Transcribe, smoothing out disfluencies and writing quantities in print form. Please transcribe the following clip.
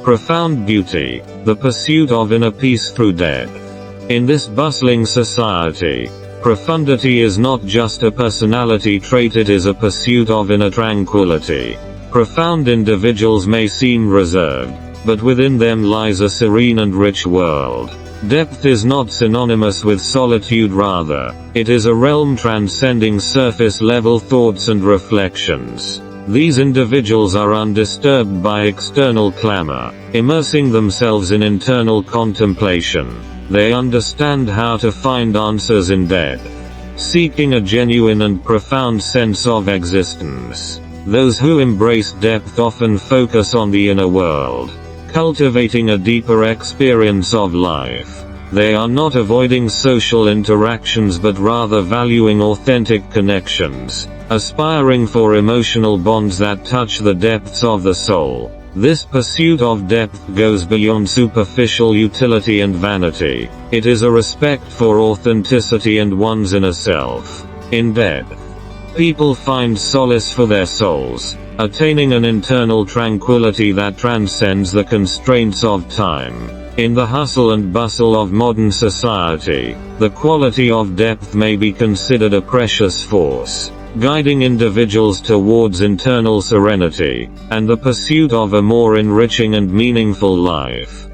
Profound beauty, the pursuit of inner peace through depth. In this bustling society, profundity is not just a personality trait, it is a pursuit of inner tranquility. Profound individuals may seem reserved, but within them lies a serene and rich world. Depth is not synonymous with solitude, rather, it is a realm transcending surface-level thoughts and reflections. These individuals are undisturbed by external clamor, immersing themselves in internal contemplation. They understand how to find answers in depth, seeking a genuine and profound sense of existence. Those who embrace depth often focus on the inner world, cultivating a deeper experience of life. They are not avoiding social interactions but rather valuing authentic connections, aspiring for emotional bonds that touch the depths of the soul. This pursuit of depth goes beyond superficial utility and vanity. It is a respect for authenticity and one's inner self. In depth, people find solace for their souls, attaining an internal tranquility that transcends the constraints of time. In the hustle and bustle of modern society, the quality of depth may be considered a precious force, guiding individuals towards internal serenity, and the pursuit of a more enriching and meaningful life.